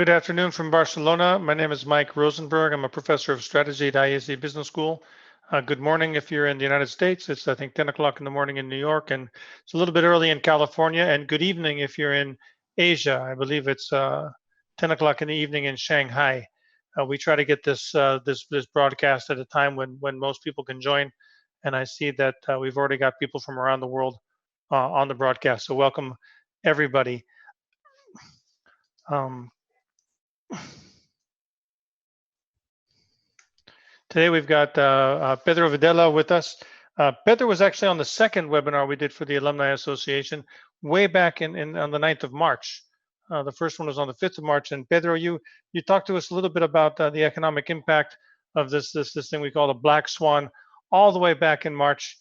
Good afternoon from Barcelona. My name is Mike Rosenberg. I'm a professor of strategy at IESE Business School. Good morning if you're in the United States. It's, I think, 10 o'clock in the morning in New York, and it's a little bit early in California. And good evening if you're in Asia. I believe it's 10 o'clock in the evening in Shanghai. We try to get this broadcast at a time when most people can join. And I see that we've already got people from around the world on the broadcast. So welcome, everybody. Today we've got Pedro Videla with us. Pedro was actually on the second webinar we did for the Alumni Association way back on the 9th of March. The first one was on the 5th of March. And Pedro, you talked to us a little bit about the economic impact of this thing we call a Black Swan all the way back in March.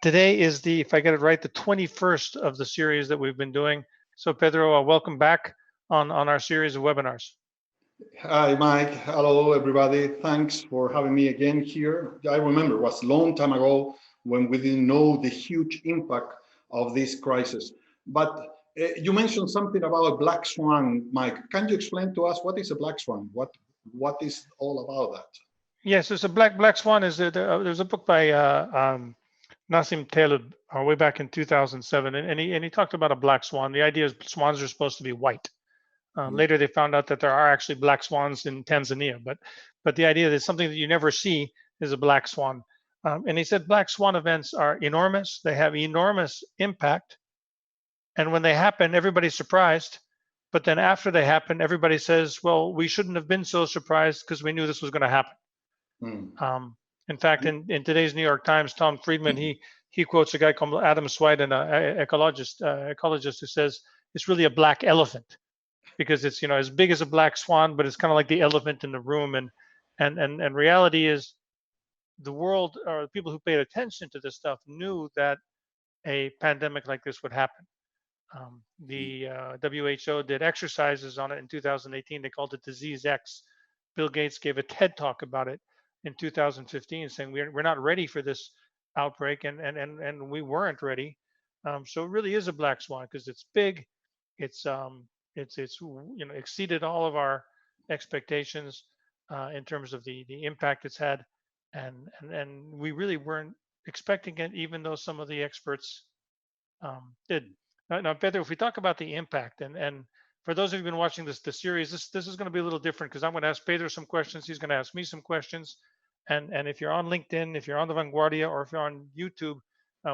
Today is if I get it right, the 21st of the series that we've been doing. So Pedro, welcome back on our series of webinars. Hi, Mike. Hello, everybody. Thanks for having me again here. I remember it was a long time ago when we didn't know the huge impact of this crisis. But you mentioned something about a black swan, Mike. Can you explain to us what is a black swan? What is all about that? Yes, it's a black swan. There's a book by Nassim Taleb way back in 2007, and he talked about a black swan. The idea is swans are supposed to be white. Later, they found out that there are actually black swans in Tanzania, but the idea that something that you never see is a black swan. And he said black swan events are enormous. They have enormous impact. And when they happen, everybody's surprised. But then after they happen, everybody says, well, we shouldn't have been so surprised because we knew this was going to happen. In fact, in today's New York Times, Tom Friedman, he quotes a guy called Adam Swiden, an ecologist who says it's really a black elephant, because it's as big as a black swan, but it's kind of like the elephant in the room. And reality is, the world, or the people who paid attention to this stuff, knew that a pandemic like this would happen. The WHO did exercises on it in 2018. They called it Disease X. Bill Gates gave a TED talk about it in 2015, saying we're not ready for this outbreak, and we weren't ready. So it really is a black swan because it's big. It's exceeded all of our expectations in terms of the impact it's had, and we really weren't expecting it, even though some of the experts did. Now, Pedro, if we talk about the impact, and for those of you who've been watching the series, this is going to be a little different because I'm going to ask Pedro some questions. He's going to ask me some questions, and if you're on LinkedIn, if you're on the Vanguardia, or if you're on YouTube,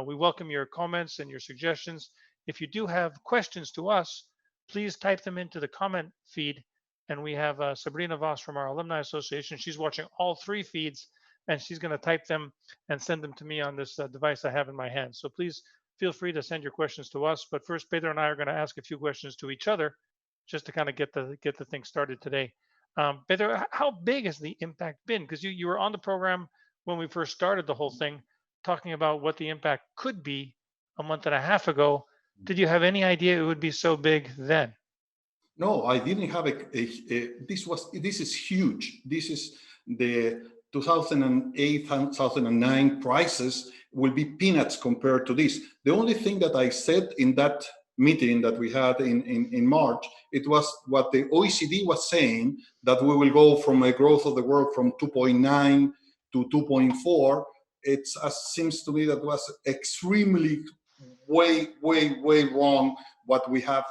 we welcome your comments and your suggestions. If you do have questions to us, please type them into the comment feed. And we have Sabrina Voss from our Alumni Association. She's watching all three feeds, and she's going to type them and send them to me on this device I have in my hand. So please feel free to send your questions to us. But first, Pedro and I are going to ask a few questions to each other, just to kind of get the thing started today. Pedro, how big has the impact been? Because you were on the program when we first started the whole thing, talking about what the impact could be a month and a half ago. Did you have any idea it would be so big then? No, I didn't have this is huge. This is the 2008, 2009 crisis will be peanuts compared to this. The only thing that I said in that meeting that we had in March, it was what the OECD was saying, that we will go from a growth of the world from 2.9 to 2.4. It seems to me that was extremely way wrong what we have,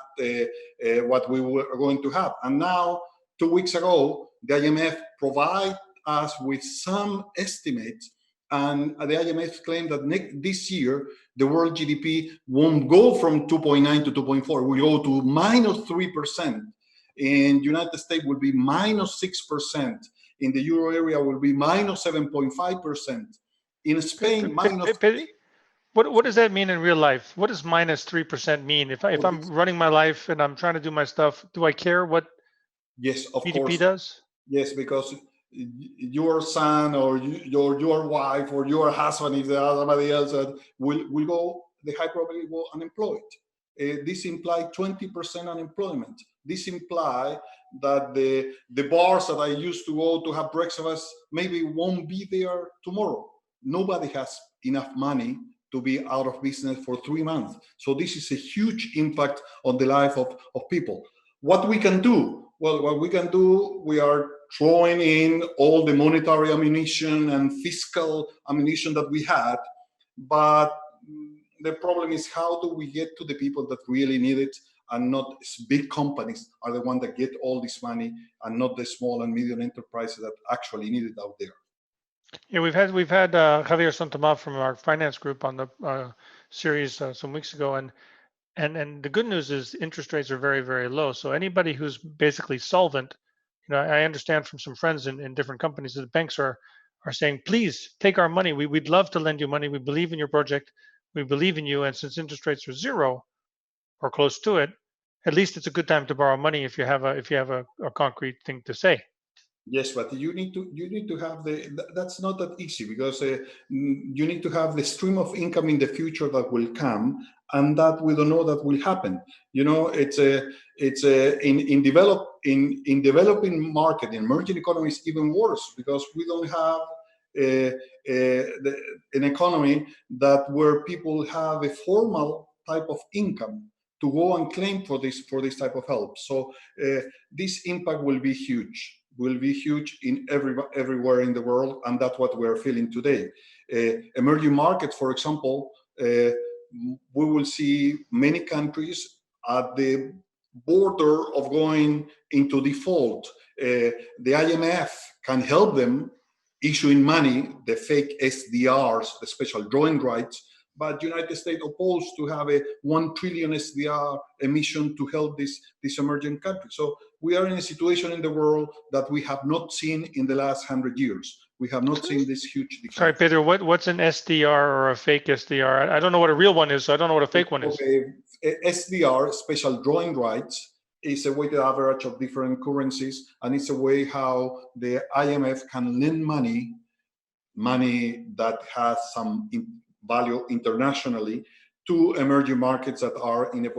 what we were going to have. And now, 2 weeks ago, the IMF provide us with some estimates, and the IMF claimed that this year, the world GDP won't go from 2.9 to 2.4, will go to -3%. In the United States will be -6%. In the Euro area will be -7.5%. In Spain, What does that mean in real life? What does -3% mean? If I'm running my life and I'm trying to do my stuff, do I care what GDP does? Yes, because your son or your wife or your husband, if there are somebody else, will go, the high probability will unemployed. This implies 20% unemployment. This implies that the bars that I used to go to have breakfast maybe won't be there tomorrow. Nobody has enough money to be out of business for 3 months. So this is a huge impact on the life of people. What we can do? Well, what we can do, we are throwing in all the monetary ammunition and fiscal ammunition that we had, but the problem is how do we get to the people that really need it, and not big companies are the ones that get all this money, and not the small and medium enterprises that actually need it out there. Yeah, we've had Javier Santama from our finance group on the series some weeks ago, and the good news is interest rates are very, very low. So anybody who's basically solvent, I understand from some friends in different companies that the banks are saying, please take our money. We'd love to lend you money. We believe in your project. We believe in you. And since interest rates are zero or close to it, at least it's a good time to borrow money if you have a concrete thing to say. Yes, but you need to have that's not that easy, because you need to have the stream of income in the future that will come, and that we don't know that will happen. In developing market, in emerging economies, even worse, because we don't have an economy that where people have a formal type of income to go and claim for this type of help. So this impact will be huge in everywhere in the world, and that's what we're feeling today. Emerging markets, for example, we will see many countries at the border of going into default. The IMF can help them issuing money, the fake SDRs, the special drawing rights, but United States opposed to have a 1 trillion SDR emission to help this emerging country. So we are in a situation in the world that we have not seen in the last 100 years. We have not seen this huge decline. Sorry, Pedro, what's an SDR or a fake SDR? I don't know what a real one is, so I don't know what a fake one is. SDR, special drawing rights, is a weighted average of different currencies, and it's a way how the IMF can lend money that has some value internationally, to emerging markets that are in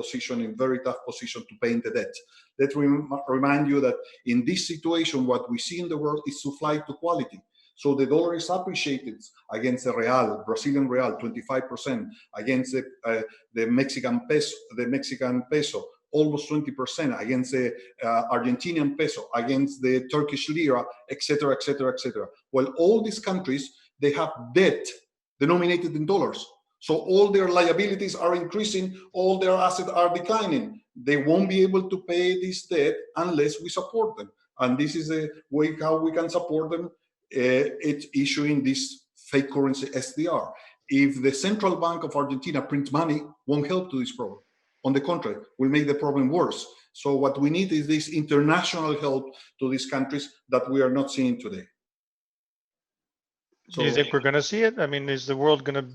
very tough position to pay the debt. Let me remind you that in this situation, what we see in the world is supply to quality. So the dollar is appreciated against the real, Brazilian real, 25%, against the Mexican peso, almost 20%, against the Argentinian peso, against the Turkish lira, etc., etc., etc. Well, all these countries, they have debt denominated in dollars. So all their liabilities are increasing, all their assets are declining. They won't be able to pay this debt unless we support them. And this is a way how we can support them. It's issuing this fake currency SDR. If the Central Bank of Argentina prints money, won't help to this problem. On the contrary, will make the problem worse. So what we need is this international help to these countries that we are not seeing today. So, do you think we're going to see it? I mean, is the world going to?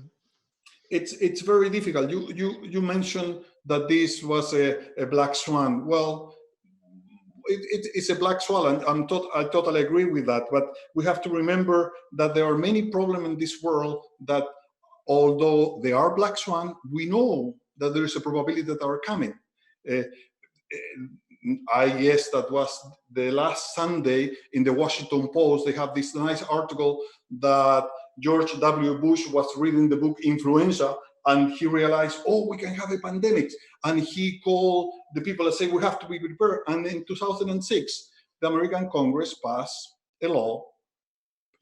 It's very difficult. You mentioned that this was a black swan. Well, it's a black swan, and I totally agree with that. But we have to remember that there are many problems in this world that, although they are black swan, we know that there is a probability that are coming. IESE, that was the last Sunday in the Washington Post, they have this nice article that George W. Bush was reading the book Influenza, and he realized, oh, we can have a pandemic. And he called the people and said, we have to be prepared. And in 2006, the American Congress passed a law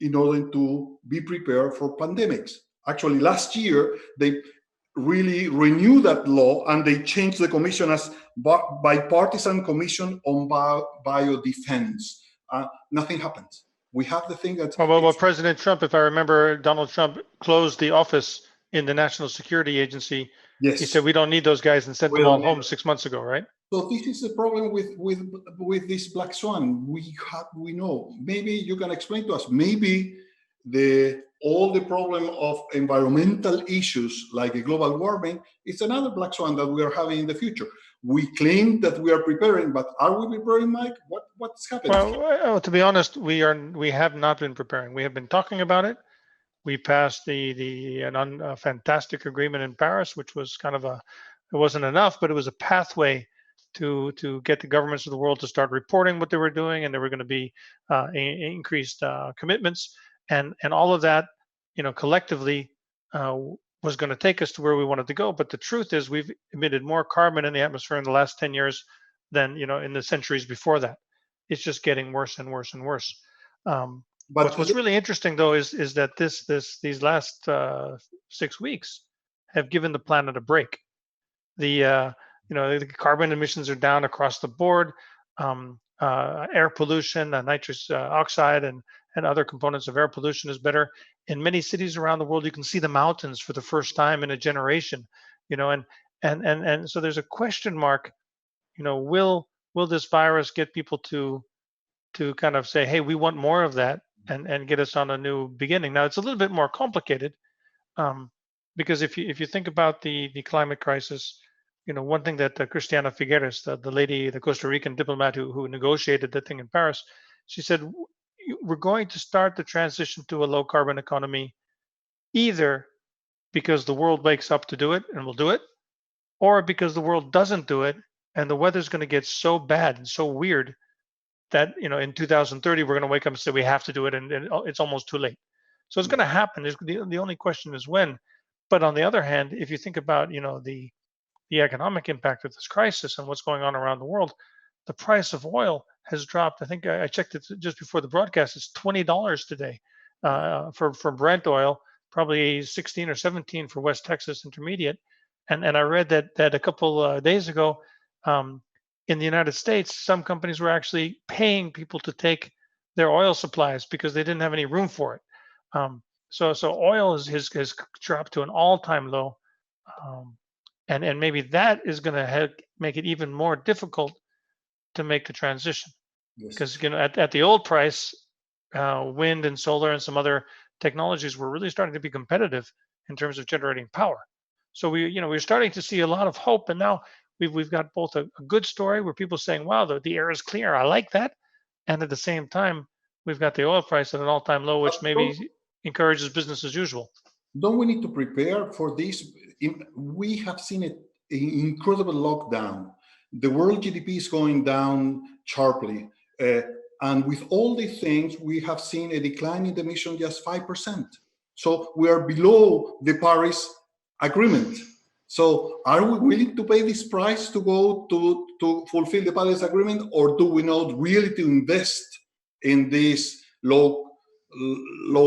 in order to be prepared for pandemics. Actually, last year, they really renewed that law, and they changed the commission as bipartisan commission on biodefense. Nothing happens. We have the thing that... Well, President Trump, if I remember, Donald Trump closed the office in the National Security Agency. Yes. He said, we don't need those guys, and sent them all home 6 months ago, right? So this is the problem with this black swan. We know. Maybe you can explain to us. Maybe all the problem of environmental issues like global warming is another black swan that we are having in the future. We claim that we are preparing, but are we preparing, Mike? What's happening? Well, to be honest, we have not been preparing. We have been talking about it. We passed a fantastic agreement in Paris, which was kind of it wasn't enough, but it was a pathway to get the governments of the world to start reporting what they were doing, and there were going to be increased commitments, and all of that, collectively was going to take us to where we wanted to go. But the truth is, we've emitted more carbon in the atmosphere in the last 10 years than in the centuries before that. it's just getting worse and worse and worse. But What's really interesting though is that these last 6 weeks have given the planet a break. The the carbon emissions are down across the board. Air pollution, nitrous oxide, and other components of air pollution is better. In many cities around the world, you can see the mountains for the first time in a generation. And so there's a question mark. Will this virus get people to kind of say, hey, we want more of that, and get us on a new beginning? Now it's a little bit more complicated, because if you think about the climate crisis, one thing that Cristiana Figueres, the Costa Rican diplomat who negotiated the thing in Paris, she said, we're going to start the transition to a low carbon economy either because the world wakes up to do it and will do it, or because the world doesn't do it and the weather's going to get so bad and so weird that in 2030 we're going to wake up and say we have to do it, and it's almost too late. So it's going to happen. The only question is when. But on the other hand, if you think about the economic impact of this crisis and what's going on around the world, the price of oil has dropped. I think I checked it just before the broadcast. It's $20 today for Brent oil, probably 16 or 17 for West Texas Intermediate. And I read that a couple days ago, in the United States, some companies were actually paying people to take their oil supplies because they didn't have any room for it. So oil has dropped to an all-time low. And maybe that is going to make it even more difficult to make the transition, because at the old price, wind and solar and some other technologies were really starting to be competitive in terms of generating power. So we're starting to see a lot of hope, and now we've got both a good story where people saying, "Wow, the air is clear. I like that," and at the same time, we've got the oil price at an all-time low, which maybe encourages business as usual. Don't we need to prepare for this? We have seen an incredible lockdown. The world GDP is going down sharply. And with all these things, we have seen a decline in the emission just 5%. So we are below the Paris Agreement. So are we willing to pay this price to go to fulfill the Paris Agreement, or do we not really to invest in this low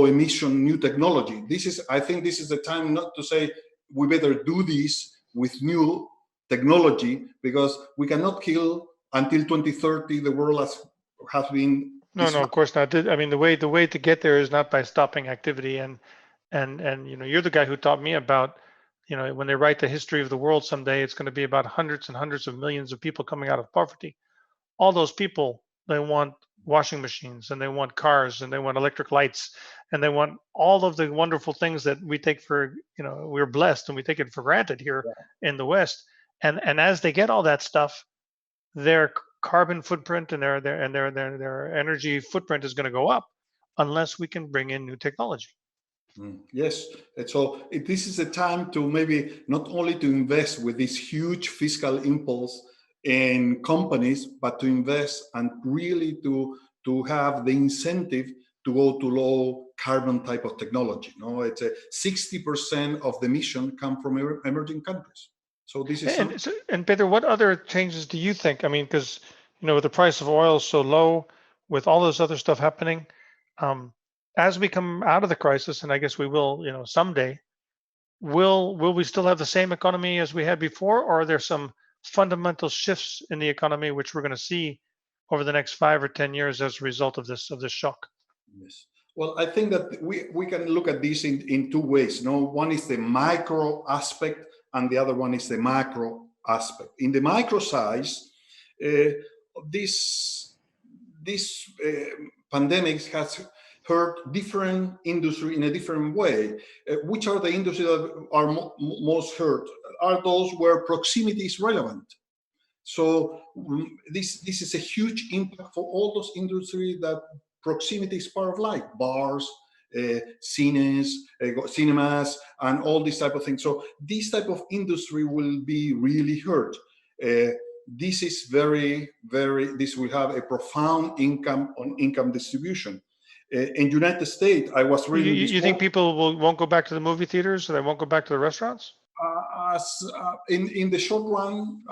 emission new technology? I think this is the time not to say we better do this with new technology, because we cannot kill until 2030 the world has been. No, of course not. I mean, the way to get there is not by stopping activity. And you're the guy who taught me about, when they write the history of the world someday, it's going to be about hundreds and hundreds of millions of people coming out of poverty. All those people, they want washing machines, and they want cars, and they want electric lights, and they want all of the wonderful things that we take for, we're blessed and we take it for granted here in the West. And as they get all that stuff, their carbon footprint and their energy footprint is going to go up unless we can bring in new technology. Yes, and so this is a time to maybe not only to invest with this huge fiscal impulse in companies, but to invest and really to have the incentive to go to low carbon type of technology. It's 60% of the emission come from emerging countries. So this is and Pedro, what other changes do you think? I mean, because with the price of oil so low, with all this other stuff happening, as we come out of the crisis, and I guess we will, someday, will we still have the same economy as we had before, or are there some fundamental shifts in the economy which we're going to see over the next 5 or 10 years as a result of this shock? Yes. Well, I think that we can look at this in two ways. One is the micro aspect, and the other one is the macro aspect. In the micro size, this pandemic has hurt different industry in a different way. Which are the industries that are most hurt? Are those where proximity is relevant. So this is a huge impact for all those industries that proximity is part of life: bars, cinemas, and all these type of things. So this type of industry will be really hurt. This is this will have a profound income distribution. In United States, I was reading. You think people won't go back to the movie theaters, or they won't go back to the restaurants? In the short run,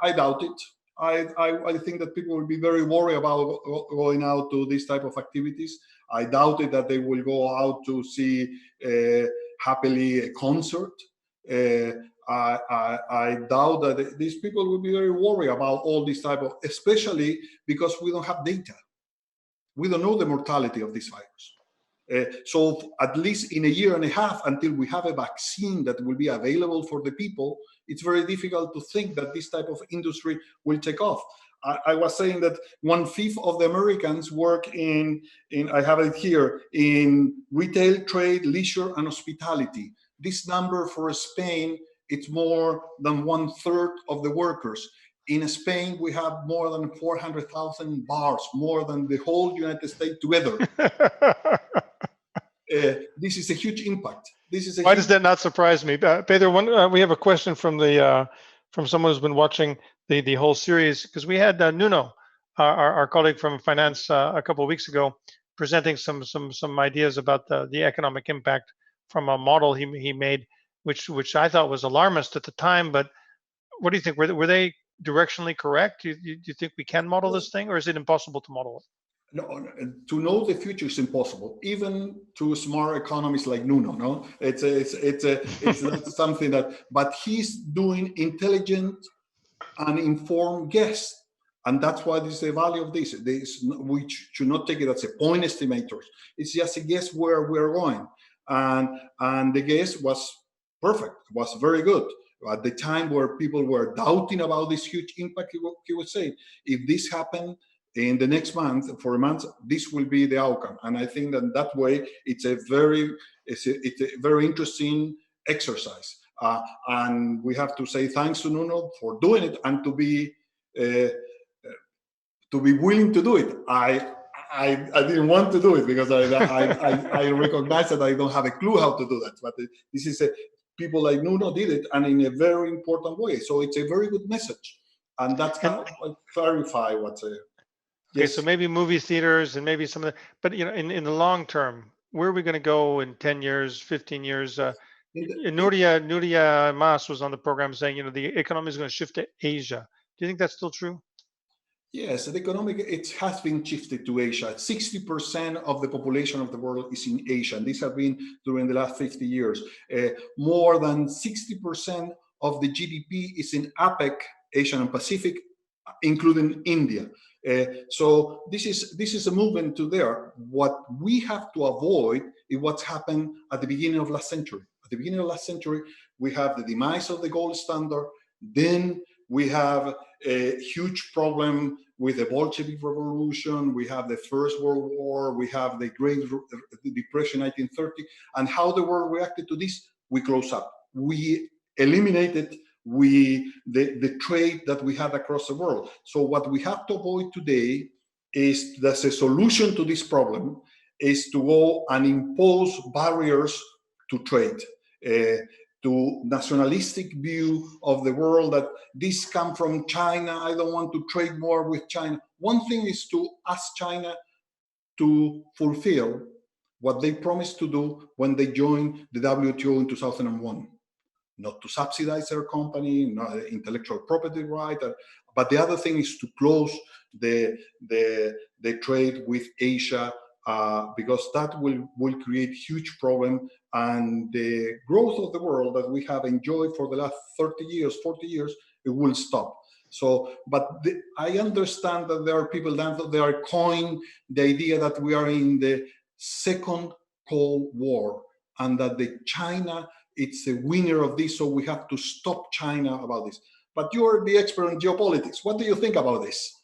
I doubt it. I think that people will be very worried about going out to this type of activities. I doubt it that they will go out to see happily a concert. I doubt that these people will be very worried about all this type of, especially because we don't have data. We don't know the mortality of this virus. So at least in a year and a half, until we have a vaccine that will be available for the people, it's very difficult to think that this type of industry will take off. I was saying that 1/5 of the Americans work in I have it here, in retail, trade, leisure, and hospitality. This number for Spain, it's more than 1/3 of the workers. In Spain, we have more than 400,000 bars, more than the whole United States together. This is a huge impact. Why does that not surprise me? Pedro, we have a question from from someone who's been watching the whole series, because we had Nuno, our colleague from finance, a couple of weeks ago, presenting some ideas about the economic impact from a model he made, which I thought was alarmist at the time. But what do you think? Were they directionally correct? Do you think we can model this thing, or is it impossible to model it? No, to know the future is impossible, even to smart economists like Nuno. No, it's not something that. But he's doing intelligent and informed guess, and that's why this is the value of this. We should not take it as a point estimators. It's just a guess where we're going, and the guess was perfect. Was very good. At the time where people were doubting about this huge impact, he would say, if this happened in the next month, for a month, this will be the outcome. And I think that way, it's a very interesting exercise. And we have to say thanks to Nuno for doing it, and to be willing to do it. I didn't want to do it because I recognize that I don't have a clue how to do that. But this is people like Nuno did it, and in a very important way. So it's a very good message, and that's how I clarify what's a. Okay, yes. So maybe movie theaters and maybe some of the, but in the long term, where are we going to go in 10 years, 15 years? Nuria Mas was on the program saying, the economy is going to shift to Asia. Do you think that's still true? Yes, it has been shifted to Asia. 60% of the population of the world is in Asia, and this has been during the last 50 years. More than 60% of the GDP is in APEC, Asian and Pacific, including India. So this is a movement to there. What we have to avoid is what's happened at the beginning of last century. At the beginning of last century, we have the demise of the gold standard. Then we have a huge problem with the Bolshevik Revolution. We have the First World War. We have the Great Depression, 1930. And how the world reacted to this? We close up. We eliminated the trade that we had across the world. So what we have to avoid today is that the solution to this problem is to go and impose barriers to trade, to nationalistic view of the world, that this come from China, I don't want to trade more with China. One thing is to ask China to fulfill what they promised to do when they joined the WTO in 2001. Not to subsidize their company, not intellectual property right, but the other thing is to close the trade with Asia, because that will create huge problem, and the growth of the world that we have enjoyed for the last 30 years, 40 years, it will stop. So, but I understand that there are people that they are coining the idea that we are in the second Cold War, and that China, it's a winner of this, so we have to stop China about this. But you're the expert in geopolitics. What do you think about this?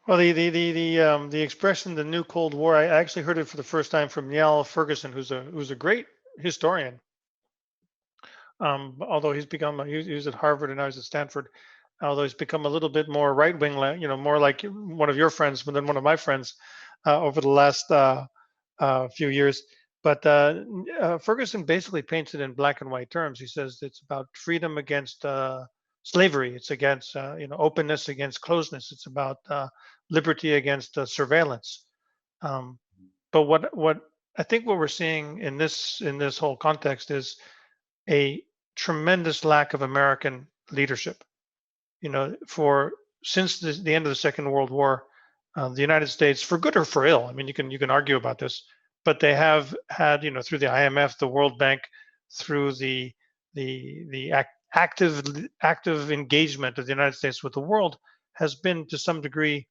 Well, the expression "the new Cold War," I actually heard it for the first time from Niall Ferguson, who's a great historian. Although he was at Harvard and I was at Stanford. Although he's become a little bit more right wing, more like one of your friends than one of my friends over the last few years. But Ferguson basically paints it in black and white terms. He says it's about freedom against slavery. It's against openness against closeness. It's about liberty against surveillance. But what I think what we're seeing in this whole context is a tremendous lack of American leadership. For since the end of the Second World War, the United States, for good or for ill, I mean, you can argue about this, but they have had, through the IMF, the World Bank, through the active engagement of the United States with the world, has been to some degree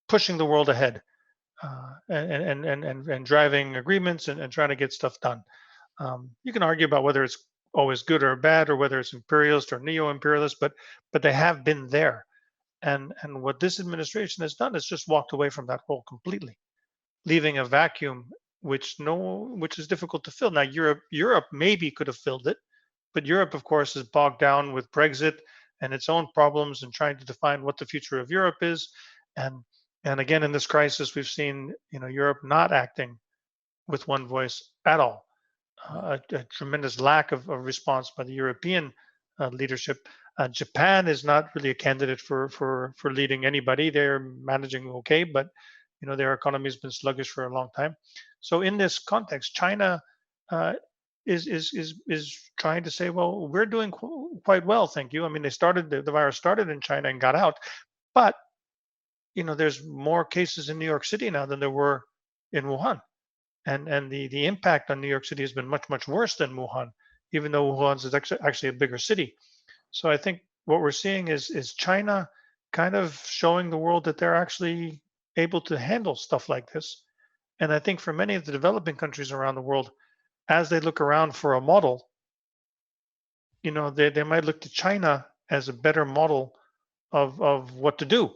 pushing the world ahead, and driving agreements and trying to get stuff done. You can argue about whether it's always good or bad, or whether it's imperialist or neo-imperialist, but they have been there. And what this administration has done is just walked away from that role completely, leaving a vacuum which is difficult to fill. Now Europe maybe could have filled it, but Europe, of course, is bogged down with Brexit and its own problems and trying to define what the future of Europe is. And again, in this crisis, we've seen Europe not acting with one voice at all. A tremendous lack of response by the European leadership. Japan is not really a candidate for leading anybody. They're managing okay, but their economy has been sluggish for a long time. So in this context, China is trying to say, well, we're doing quite well, thank you. I mean, the virus started in China and got out, but there's more cases in New York City now than there were in Wuhan. And the impact on New York City has been much worse than Wuhan, even though Wuhan is actually a bigger city. So I think what we're seeing is China kind of showing the world that they're actually able to handle stuff like this. And I think for many of the developing countries around the world, as they look around for a model, they might look to China as a better model of what to do.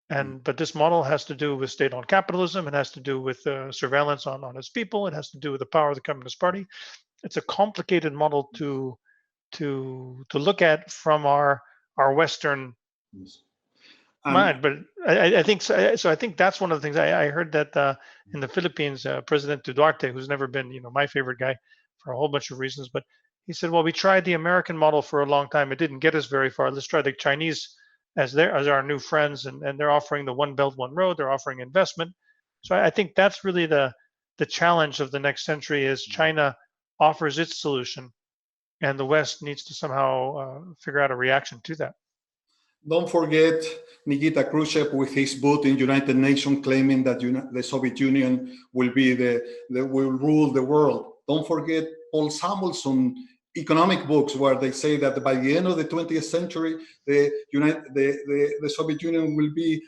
But this model has to do with state-owned capitalism. It has to do with surveillance on its people. It has to do with the power of the Communist Party. It's a complicated model to look at from our Western mind. But I think so. I think that's one of the things I heard that in the Philippines, President Duterte, who's never been my favorite guy for a whole bunch of reasons, but he said, well, we tried the American model for a long time. It didn't get us very far. Let's try the Chinese as our new friends, and they're offering the One Belt, One Road. They're offering investment. So I think that's really the challenge of the next century is China offers its solution, and the West needs to somehow figure out a reaction to that. Don't forget Nikita Khrushchev with his vote in United Nations claiming that the Soviet Union will will rule the world. Don't forget Paul Samuelson economic books where they say that by the end of the 20th century, the Soviet Union will be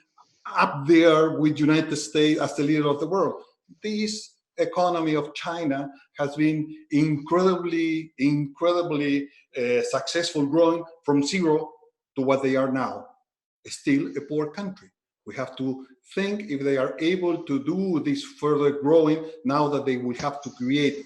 up there with United States as the leader of the world. This economy of China has been incredibly successful, growing from zero to what they are now. Still a poor country. We have to think if they are able to do this further growing now that they will have to create.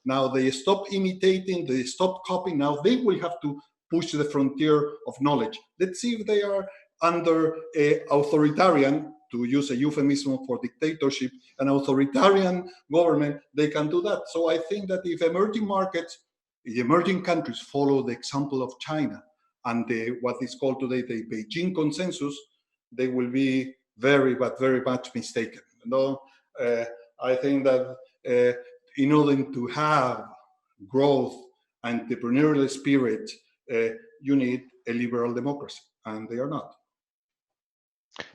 Now they stop imitating, they stop copying. Now they will have to push the frontier of knowledge. Let's see if they are under a authoritarian, to use a euphemism for dictatorship, an authoritarian government, they can do that. So I think that if emerging countries follow the example of China and what is called today the Beijing consensus, they will be very much mistaken. I think that in order to have growth, entrepreneurial spirit, you need a liberal democracy, and they are not.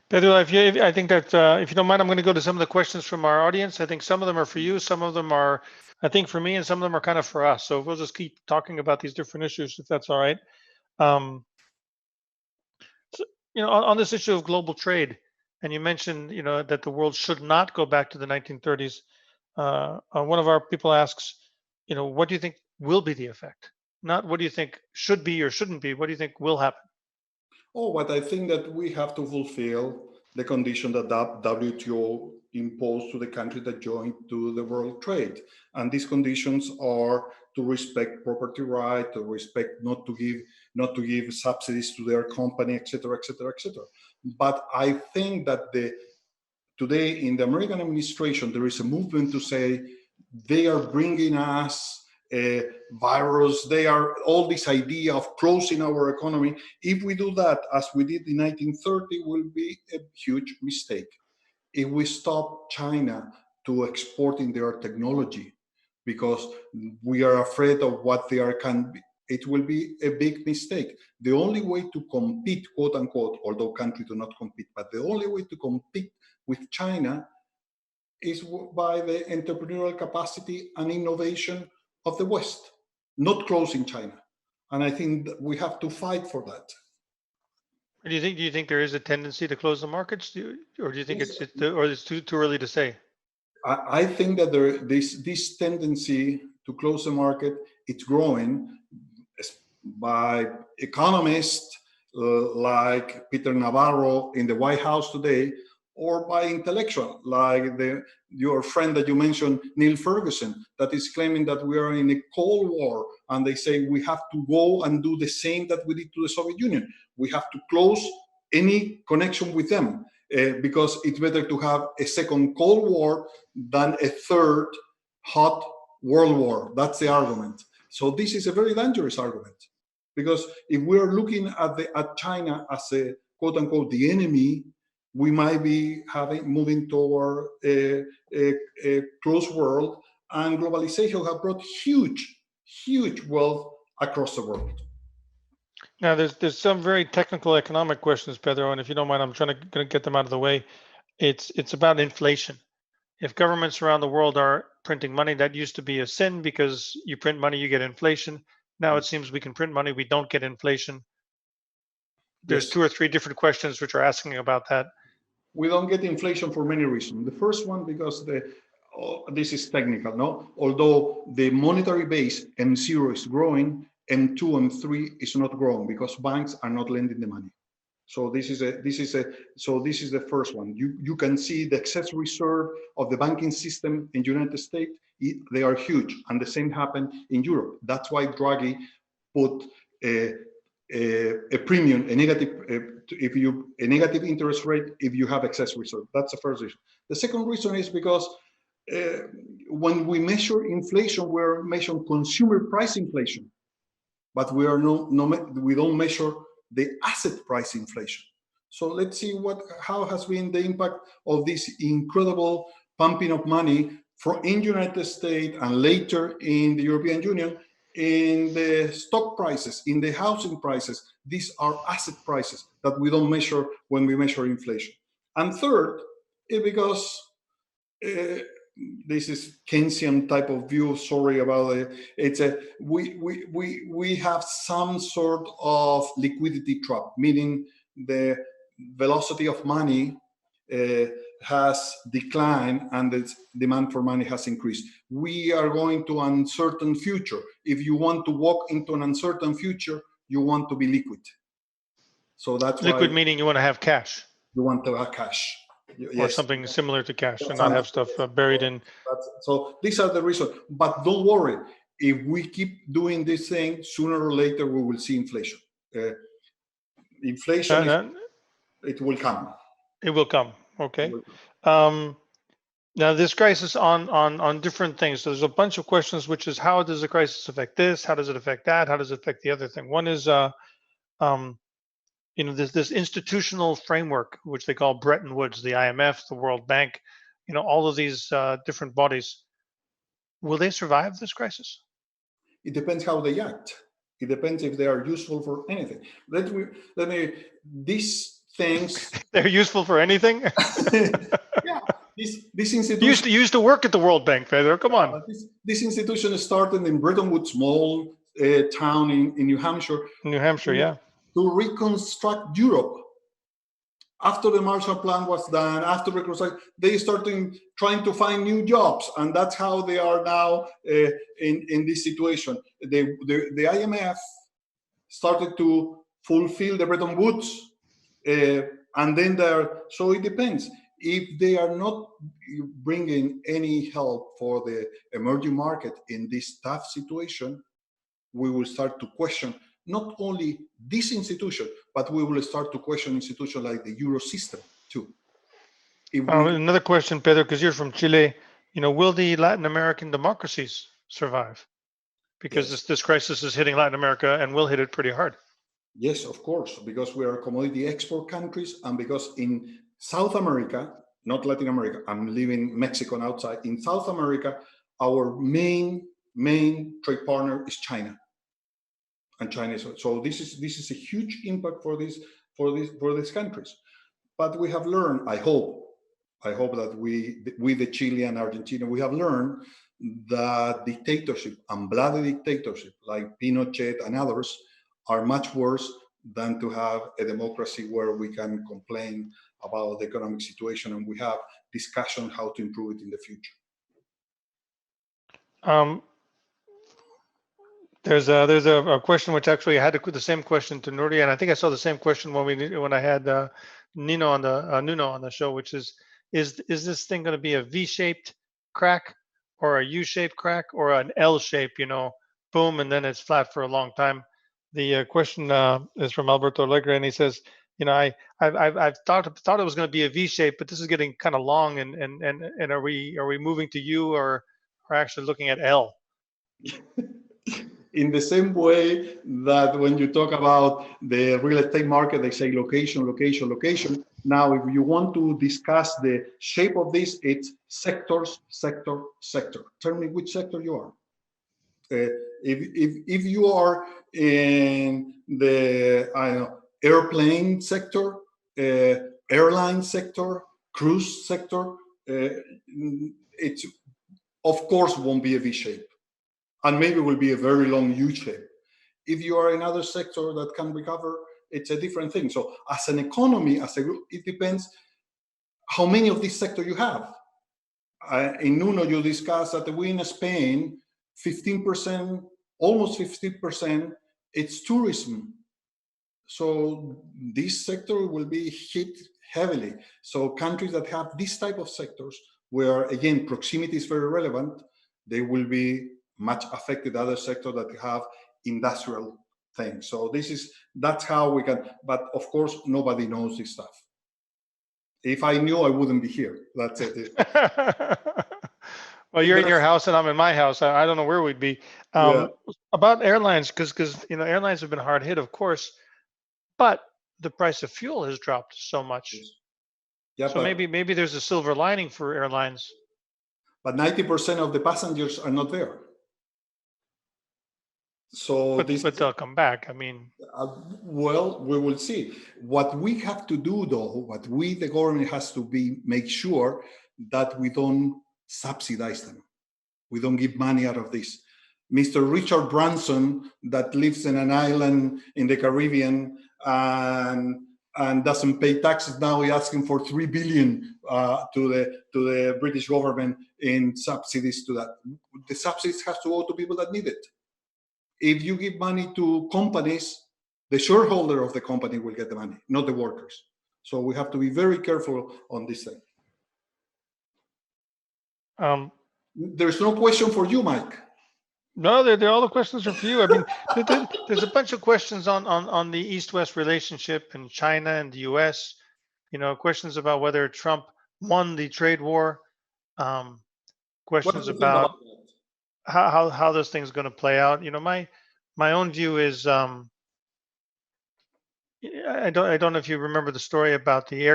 Pedro, I think that if you don't mind, I'm going to go to some of the questions from our audience. I think some of them are for you, some of them are, I think, for me, and some of them are kind of for us. So we'll just keep talking about these different issues, if that's all right. On this issue of global trade, and you mentioned, that the world should not go back to the 1930s. One of our people asks, what do you think will be the effect? Not what do you think should be or shouldn't be. What do you think will happen? Oh, but I think that we have to fulfill the condition that WTO imposed to the country that joined to the world trade. And these conditions are to respect property right, to respect not to give subsidies to their company, etc., etc., etc. But I think that today in the American administration, there is a movement to say they are bringing us a virus, they are all this idea of closing our economy. If we do that as we did in 1930, will be a huge mistake. If we stop China to exporting their technology because we are afraid of what they it will be a big mistake. The only way to compete, quote unquote, although countries do not compete, but the only way to compete with China is by the entrepreneurial capacity and innovation of the West, not closing China. And I think that we have to fight for that. Do you think there is a tendency to close the markets, or do you think Yes. it's too early to say? I think that this tendency to close the market, it's growing by economists like Peter Navarro in the White House today, or by intellectual like your friend that you mentioned, Neil Ferguson, that is claiming that we are in a Cold War, and they say we have to go and do the same that we did to the Soviet Union. We have to close any connection with them because it's better to have a second Cold War than a third hot World War. That's the argument. So this is a very dangerous argument, because if we're looking at China as a quote unquote the enemy, we might be moving toward a closed world, and globalization has brought huge wealth across the world. Now, there's some very technical economic questions, Pedro, and if you don't mind, I'm trying to get them out of the way. It's about inflation. If governments around the world are printing money, that used to be a sin, because you print money, you get inflation. Now it seems we can print money, we don't get inflation. There's Yes. 2 or 3 different questions which are asking about that. We don't get inflation for many reasons. The first one, because this is technical, no? Although the monetary base M0 is growing, M2, M3 is not growing because banks are not lending the money. So this is the first one. You can see the excess reserve of the banking system in the United States. They are huge, and the same happened in Europe. That's why Draghi put a premium, a negative interest rate if you have excess reserve. That's the first reason. The second reason is because when we measure inflation, we're measuring consumer price inflation, but we don't measure the asset price inflation. So let's see how has been the impact of this incredible pumping of money in the United States and later in the European Union, in the stock prices, in the housing prices. These are asset prices that we don't measure when we measure inflation. And third, because this is Keynesian type of view. Sorry about it. We have some sort of liquidity trap, meaning the velocity of money has declined and the demand for money has increased. We are going to an uncertain future. If you want to walk into an uncertain future, you want to be liquid. So that's liquid, why meaning you want to have cash. You want to have cash. Or yes. something similar to cash, and not have stuff buried in. So these are the reasons. But don't worry. If we keep doing this thing, sooner or later we will see inflation. Inflation, it will come. It will come. Okay. Now, this crisis on different things. So there's a bunch of questions, which is, how does the crisis affect this? How does it affect that? How does it affect the other thing? One is, this institutional framework, which they call Bretton Woods, the IMF, the World Bank, all of these different bodies. Will they survive this crisis? It depends how they act. It depends if they are useful for anything. Let me. These things. They're useful for anything. Yeah. This institution used to work at the World Bank, Pedro. Come on. This institution started in Bretton Woods, small town in New Hampshire. New Hampshire, yeah. To reconstruct Europe. After the Marshall Plan was done, after reconstruction, they started trying to find new jobs, and that's how they are now in this situation. The IMF started to fulfill the Bretton Woods, and then so it depends. If they are not bringing any help for the emerging market in this tough situation, we will start to question not only this institution, but we will start to question institutions like the Euro system too. Another question, Pedro, because you're from Chile. Will the Latin American democracies survive? Because yes. this crisis is hitting Latin America and will hit it pretty hard. Yes, of course, because we are commodity export countries, and because in South America, not Latin America, I'm leaving Mexico outside. In South America, our main trade partner is China. and China. So this is a huge impact for these countries. But we have learned, I hope that with the Chile and Argentina, we have learned that dictatorship and bloody dictatorship like Pinochet and others are much worse than to have a democracy where we can complain about the economic situation and we have discussion how to improve it in the future. There's a question which actually I had the same question to Nuria, and I think I saw the same question when I had Nuno on the show, which is this thing going to be a V-shaped crack or a U-shaped crack or an L-shape? Boom, and then it's flat for a long time. The question is from Alberto Alegre, and he says, I've thought it was going to be a V-shape, but this is getting kind of long, and are we moving to U or actually looking at L? In the same way that when you talk about the real estate market, they say location, location, location. Now, if you want to discuss the shape of this, it's sectors, sector, sector. Tell me which sector you are. If you are in the airplane sector, airline sector, cruise sector, it of course won't be a V shape. And maybe will be a very long U-shape. If you are in another sector that can recover, it's a different thing. So as an economy, as a group, it depends how many of this sector you have. In Nuno, you discussed that we in Spain, 15%, almost 50%, it's tourism. So this sector will be hit heavily. So countries that have this type of sectors, where again, proximity is very relevant, they will be much affected other sectors that have industrial things. So that's how we can, but of course, nobody knows this stuff. If I knew, I wouldn't be here. That's it. Well, you're in your house and I'm in my house. I don't know where we'd be. About airlines, because airlines have been hard hit, of course, but the price of fuel has dropped so much. Yeah, so maybe there's a silver lining for airlines. But 90% of the passengers are not there. So but they'll come back. I mean, well, we will see. What we have to do, though, the government has to make sure that we don't subsidize them. We don't give money out of this. Mr. Richard Branson, that lives in an island in the Caribbean and doesn't pay taxes, now he's asking for $3 billion to the British government in subsidies to that. The subsidies have to go to people that need it. If you give money to companies, the shareholder of the company will get the money, not the workers. So we have to be very careful on this thing. There's no question for you, Mike. No, all the questions are for you. I mean, there's a bunch of questions on the East-West relationship in China and the U.S. Questions about whether Trump won the trade war. Questions about how this thing's going to play out. My own view is I don't know if you remember the story about the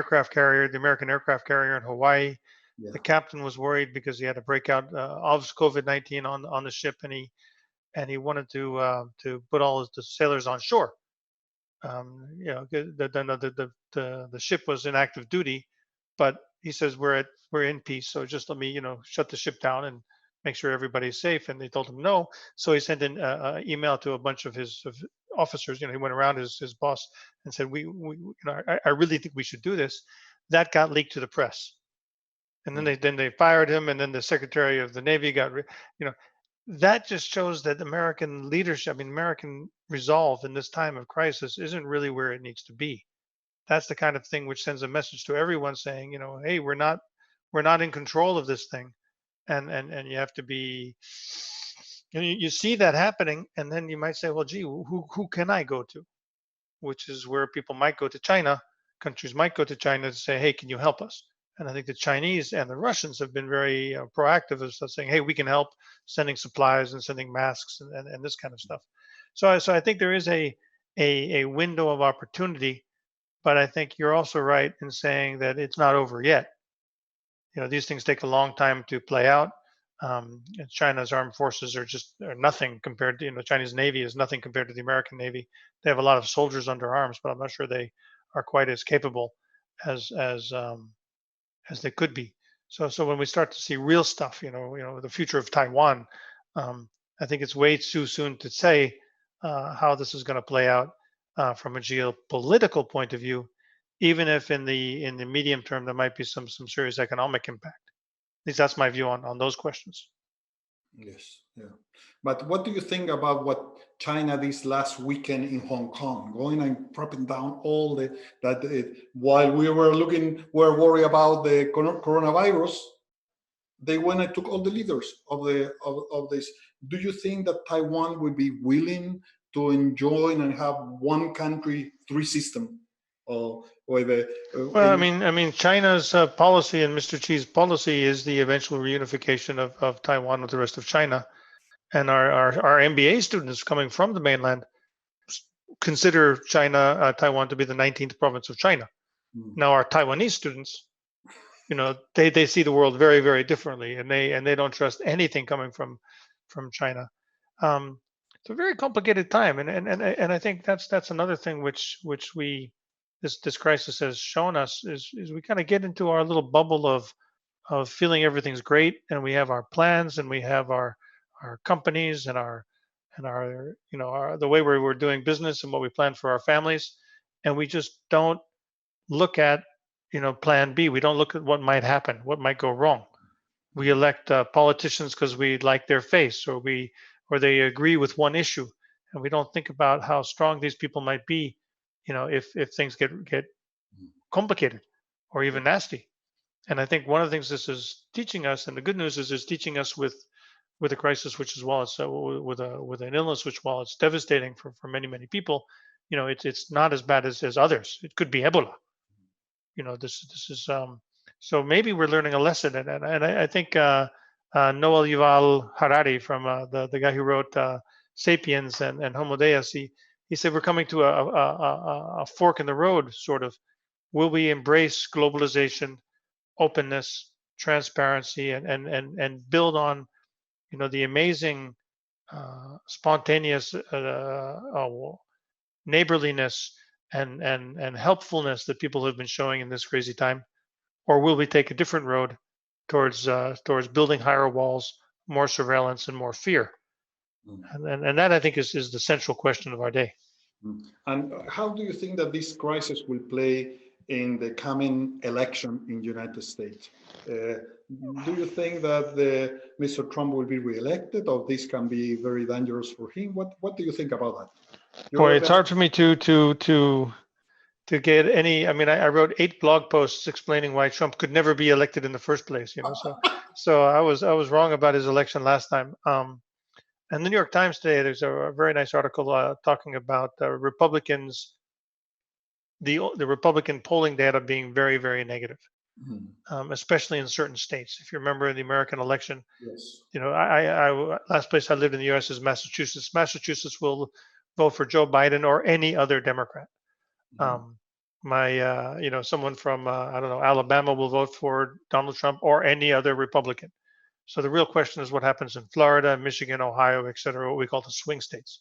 American aircraft carrier in Hawaii. Yeah. The captain was worried because he had a breakout of COVID-19 on the ship, and he wanted to put all the sailors on shore. The ship was in active duty, but he says we're in peace, so just let me shut the ship down and make sure everybody's safe. And they told him no, so he sent an email to a bunch of his officers. He went around his boss and said, I really think we should do this. That got leaked to the press. And then they fired him, and then the Secretary of the Navy got, that just shows that American leadership, American resolve in this time of crisis isn't really where it needs to be. That's the kind of thing which sends a message to everyone saying, hey, we're not in control of this thing, and you have to be. You see that happening, and then you might say, well, gee, who can I go to? Which is where people might go to China. Countries might go to China to say, hey, can you help us? And I think the Chinese and the Russians have been very proactive of saying, hey, we can help, sending supplies and sending masks and this kind of stuff. So I think there is a window of opportunity, but I think you're also right in saying that it's not over yet. These things take a long time to play out. And China's armed forces are nothing compared to, Chinese Navy is nothing compared to the American Navy. They have a lot of soldiers under arms, but I'm not sure they are quite as capable as they could be. So when we start to see real stuff, the future of Taiwan, I think it's way too soon to say how this is going to play out from a geopolitical point of view, even if in the medium term there might be some serious economic impact. At least that's my view on those questions. Yes, yeah. But what do you think about what China this last weekend in Hong Kong, going and propping down all while we're worried about the coronavirus, they went and took all the leaders of this. Do you think that Taiwan would be willing to enjoy and have one country, three system? Well, I mean, China's policy and Mr. Xi's policy is the eventual reunification of Taiwan with the rest of China. And our MBA students coming from the mainland consider Taiwan to be the 19th province of China. Now, our Taiwanese students, they see the world very, very differently, and they don't trust anything coming from China. It's a very complicated time, and I think that's another thing which this crisis has shown us is we kind of get into our little bubble of feeling everything's great, and we have our plans, and we have our companies and our the way we're doing business and what we plan for our families, and we just don't look at plan B. We don't look at what might happen, what might go wrong. We elect politicians because we like their face, or they agree with one issue, and we don't think about how strong these people might be, if things get complicated or even nasty. And I think one of the things this is teaching us, and the good news is, teaching us with a crisis, which is, while it's with an illness, which, while it's devastating for many people, it's not as bad as others. It could be Ebola. This is so maybe we're learning a lesson, and I think Noel Yuval Harari, from the guy who wrote *Sapiens* and *Homo Deus*, he said we're coming to a fork in the road, sort of. Will we embrace globalization, openness, transparency, and build on the amazing spontaneous neighborliness and helpfulness that people have been showing in this crazy time? Or will we take a different road towards building higher walls, more surveillance, and more fear? And that, I think, is the central question of our day. And how do you think that this crisis will play in the coming election in the United States? Do you think that Mr. Trump will be reelected, or this can be very dangerous for him? What do you think about that? Boy, it's hard for me to get any. I mean, I wrote 8 blog posts explaining why Trump could never be elected in the first place. So I was wrong about his election last time. And the New York Times today, there's a very nice article talking about Republicans, the Republican polling data being very, very negative, especially in certain states. If you remember, in the American election, yes, I last place I lived in the U.S. is Massachusetts. Massachusetts will vote for Joe Biden or any other Democrat. Someone from I don't know, Alabama will vote for Donald Trump or any other Republican. So the real question is what happens in Florida, Michigan, Ohio, et cetera, what we call the swing states.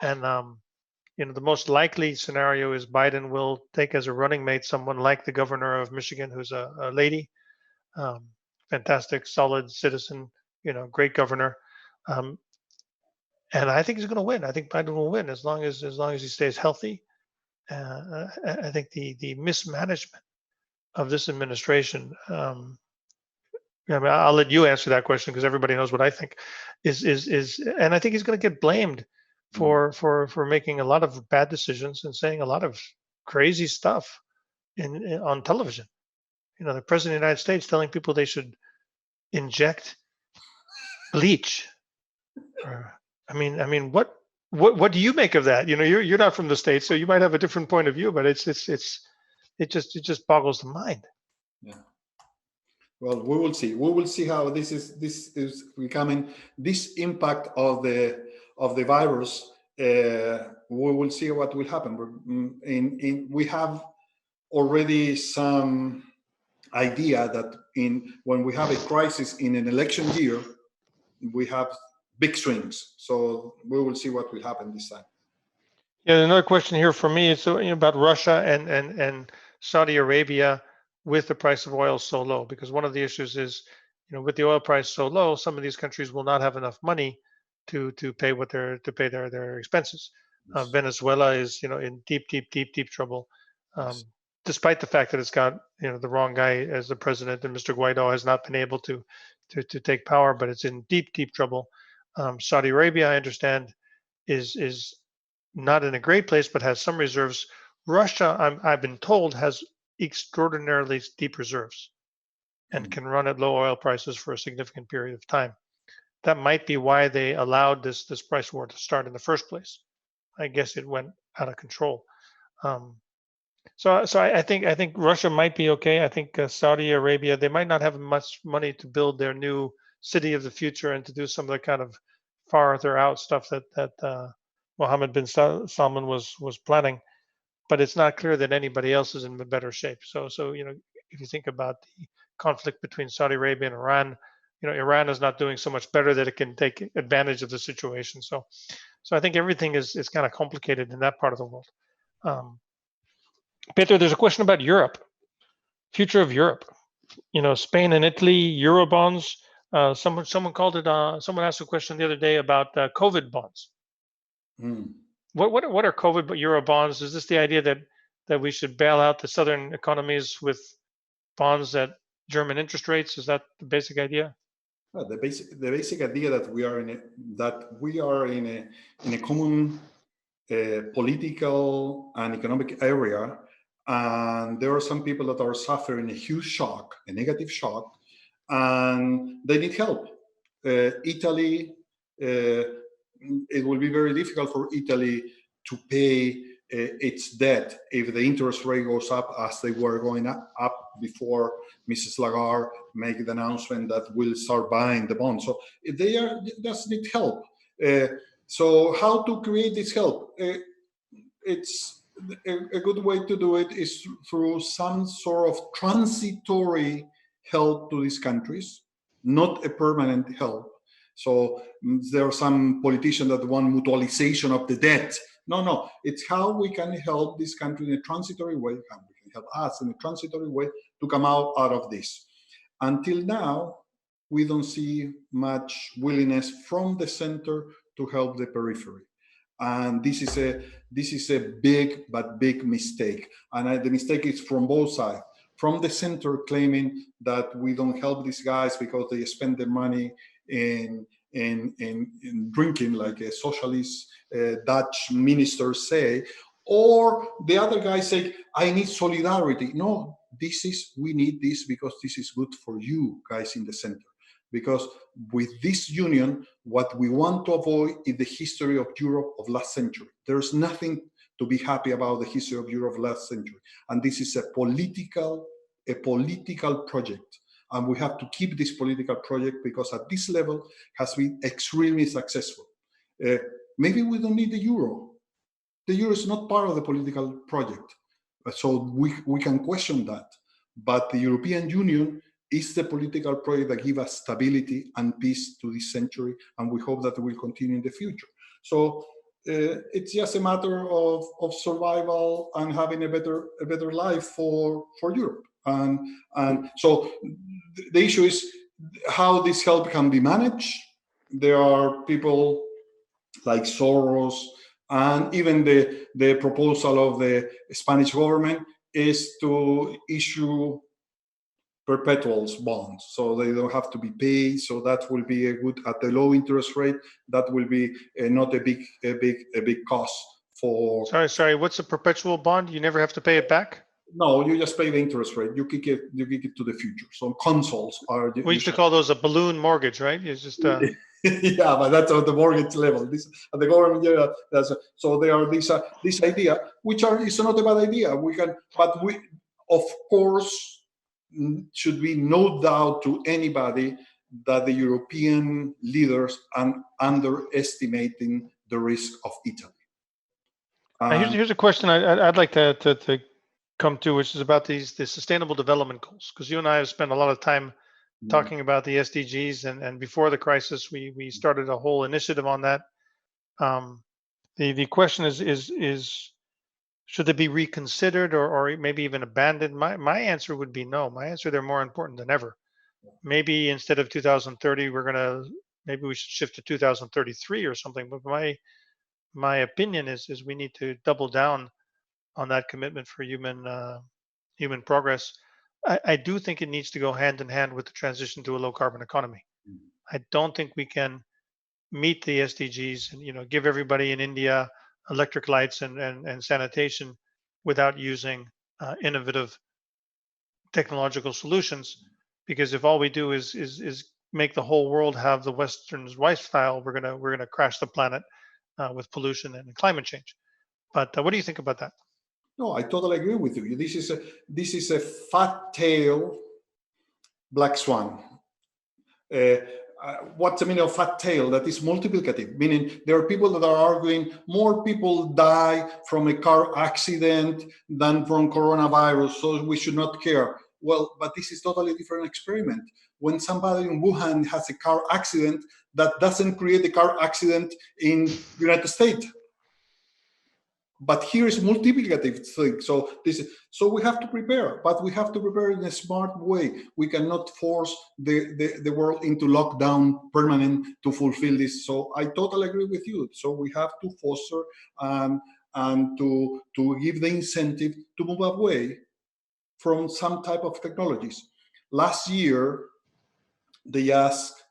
And the most likely scenario is Biden will take as a running mate someone like the governor of Michigan, who's a lady, fantastic, solid citizen, great governor. And I think he's going to win. I think Biden will win as long as he stays healthy. I think the mismanagement of this administration, I'll let you answer that question because everybody knows what I think is, and I think he's going to get blamed for making a lot of bad decisions and saying a lot of crazy stuff on television. The president of the United States telling people they should inject bleach. I mean, what do you make of that? You're not from the States, so you might have a different point of view, but it just boggles the mind. Yeah. Well, we will see. We will see how this is becoming. This impact of the virus. We will see what will happen. We have already some idea that when we have a crisis in an election year, we have big swings. So we will see what will happen this time. Yeah, another question here for me is about Russia and Saudi Arabia with the price of oil so low, because one of the issues is, with the oil price so low, some of these countries will not have enough money to pay their expenses. Yes. Venezuela is in deep trouble, Yes. despite the fact that it's got the wrong guy as the president, and Mr. Guaido has not been able to take power, but it's in deep trouble. Saudi Arabia, I understand, is not in a great place, but has some reserves. Russia, I've been told, has extraordinarily deep reserves and can run at low oil prices for a significant period of time. That might be why they allowed this price war to start in the first place. I guess it went out of control. So I think Russia might be okay. I think Saudi Arabia, they might not have much money to build their new city of the future and to do some of the kind of farther out stuff that Mohammed bin Salman was planning. But it's not clear that anybody else is in better shape. So if you think about the conflict between Saudi Arabia and Iran, Iran is not doing so much better that it can take advantage of the situation. So I think everything is kind of complicated in that part of the world. Pedro, there's a question about Europe, future of Europe. Spain and Italy, Eurobonds. Someone called it. Someone asked a question the other day about COVID bonds. What are COVID Eurobonds? Is this the idea that we should bail out the southern economies with bonds at German interest rates? Is that the basic idea? The basic idea that we are in a common political and economic area, and there are some people that are suffering a huge shock, a negative shock, and they need help. Italy, it will be very difficult for Italy to pay its debt if the interest rate goes up as they were going up before Mrs. Lagarde made the announcement that we'll start buying the bonds. So they just need help. So how to create this help? It's a good way to do it is through some sort of transitory help to these countries, not a permanent help. So there are some politicians that want mutualization of the debt. No, it's how we can help this country in a transitory way, how we can help us in a transitory way to come out of this. Until now, we don't see much willingness from the center to help the periphery. And this is a big mistake. And the mistake is from both sides. From the center claiming that we don't help these guys because they spend their money in drinking, like a socialist Dutch minister say, or the other guy say, I need solidarity. No, we need this because this is good for you guys in the center. Because with this union, what we want to avoid is the history of Europe of last century. There's nothing to be happy about the history of Europe of last century. And this is a political project. And we have to keep this political project because at this level has been extremely successful. Maybe we don't need the euro. The euro is not part of the political project. So we can question that. But the European Union is the political project that gives us stability and peace to this century, and we hope that it will continue in the future. So it's just a matter of survival and having a better life for Europe. And so the issue is how this help can be managed. There are people like Soros, and even the proposal of the Spanish government is to issue perpetual bonds, so they don't have to be paid. So that will be a good at the low interest rate. That will be not a big cost for. Sorry. What's a perpetual bond? You never have to pay it back? No, you just pay the interest rate. You kick it to the future. So consoles are. We used to call those a balloon mortgage, right? It's just. Yeah, but that's at the mortgage level. This at the government, yeah. So there are this idea, which is not a bad idea. But we, of course, should be no doubt to anybody that the European leaders are underestimating the risk of Italy. Here's a question I'd like to come to, which is about the sustainable development goals, because you and I have spent a lot of time talking about the SDGs, and before the crisis, we started a whole initiative on that. The question is should they be reconsidered or maybe even abandoned? My answer would be no. My answer, they're more important than ever. Maybe instead of 2030, maybe we should shift to 2033 or something. But my opinion is we need to double down on that commitment for human progress. I do think it needs to go hand in hand with the transition to a low carbon economy. I don't think we can meet the SDGs and give everybody in India electric lights and sanitation without using innovative technological solutions. Because if all we do is make the whole world have the Western lifestyle, we're gonna crash the planet with pollution and climate change. But what do you think about that? No, I totally agree with you. This is a fat tail black swan. What's the meaning of fat tail? That is multiplicative, meaning there are people that are arguing more people die from a car accident than from coronavirus, so we should not care. Well, but this is totally different experiment. When somebody in Wuhan has a car accident, that doesn't create a car accident in United States. But here is multiplicative thing. So we have to prepare, but we have to prepare in a smart way. We cannot force the world into lockdown permanent to fulfill this. So I totally agree with you. So we have to foster and to give the incentive to move away from some type of technologies. Last year, they asked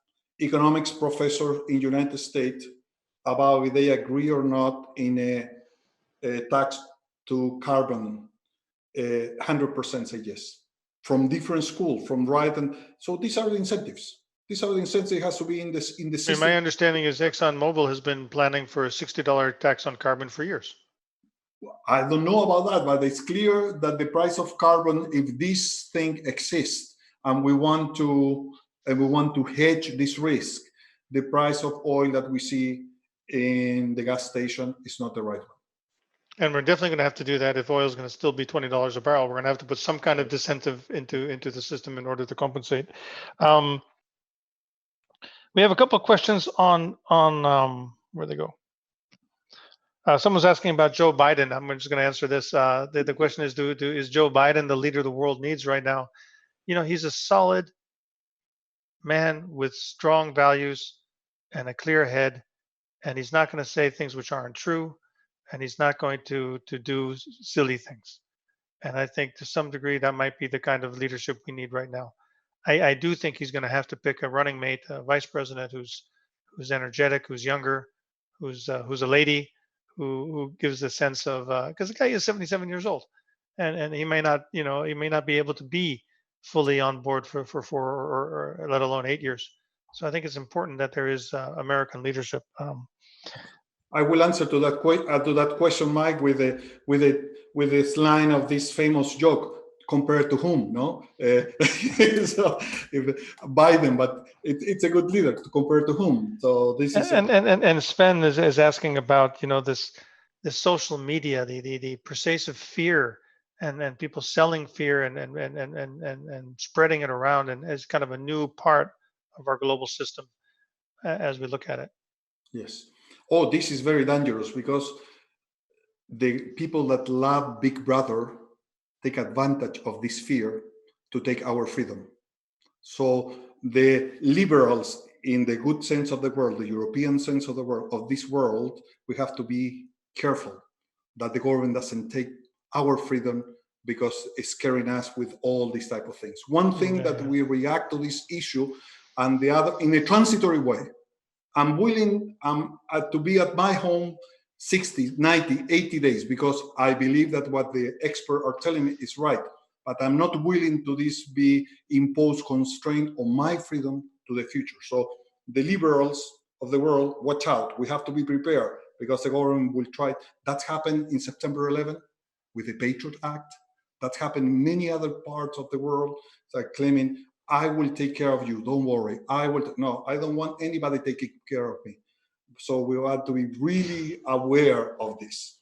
economics professors in United States about if they agree or not in a tax to carbon. 100% say yes. From different schools, from right, and so these are the incentives. These are the incentives. It has to be in the system. My understanding is ExxonMobil has been planning for a $60 tax on carbon for years. I don't know about that, but it's clear that the price of carbon, if this thing exists, and we want to hedge this risk, the price of oil that we see in the gas station is not the right one. And we're definitely going to have to do that if oil is going to still be $20 a barrel. We're going to have to put some kind of disincentive into the system in order to compensate. We have a couple of questions on where they go. Someone's asking about Joe Biden. I'm just going to answer this. The question is, is Joe Biden the leader the world needs right now? He's a solid man with strong values and a clear head, and he's not going to say things which aren't true, and he's not going to do silly things. And I think to some degree that might be the kind of leadership we need right now. I do think he's going to have to pick a running mate, a vice president who's energetic, who's younger, who's a lady, who gives a sense of because the guy is 77 years old, and he may not be able to be fully on board for 4 or let alone 8 years. So I think it's important that there is American leadership. I will answer to that question, Mike, with this line of this famous joke. Compared to whom? No, so if Biden, but it's a good leader to compare to whom. So this is and Sven is asking about this social media, the pervasive fear and people selling fear and spreading it around, and as kind of a new part of our global system as we look at it. Yes. Oh, this is very dangerous because the people that love Big Brother take advantage of this fear to take our freedom. So the liberals, in the good sense of the word, the European sense of the word, of this world, we have to be careful that the government doesn't take our freedom because it's scaring us with all these type of things. One thing that we react to this issue, and the other in a transitory way. I'm willing to be at my home 60, 90, 80 days because I believe that what the experts are telling me is right. But I'm not willing to this be imposed constraint on my freedom to the future. So the liberals of the world, watch out. We have to be prepared because the government will try. That's happened in September 11 with the Patriot Act. That's happened in many other parts of the world. Like claiming, I will take care of you. Don't worry. No, I don't want anybody taking care of me. So we have to be really aware of this.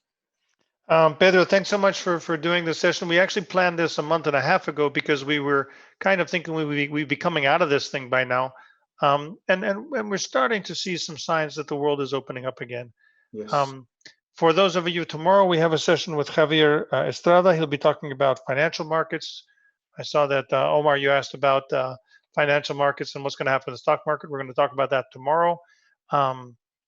Pedro, thanks so much for doing this session. We actually planned this a month and a half ago because we were kind of thinking we'd be coming out of this thing by now. And we're starting to see some signs that the world is opening up again. Yes. For those of you, tomorrow we have a session with Javier Estrada. He'll be talking about financial markets. I saw that, Omar, you asked about financial markets and what's going to happen in the stock market. We're going to talk about that tomorrow.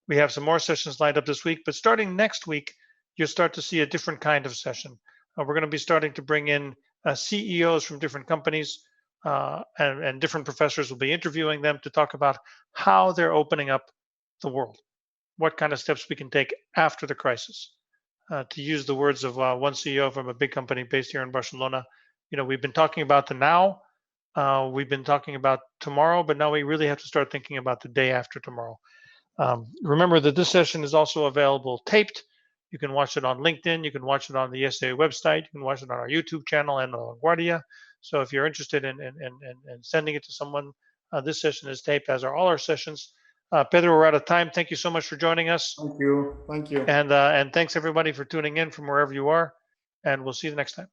We have some more sessions lined up this week, but starting next week, you'll start to see a different kind of session. We're going to be starting to bring in CEOs from different companies, and different professors will be interviewing them to talk about how they're opening up the world, what kind of steps we can take after the crisis. To use the words of one CEO from a big company based here in Barcelona, we've been talking about the now, we've been talking about tomorrow, but now we really have to start thinking about the day after tomorrow. Remember that this session is also available taped. You can watch it on LinkedIn. You can watch it on the IESE website. You can watch it on our YouTube channel and on Guardia. So if you're interested in sending it to someone, this session is taped, as are all our sessions. Pedro, we're out of time. Thank you so much for joining us. Thank you. Thank you. And thanks everybody for tuning in from wherever you are. And we'll see you the next time.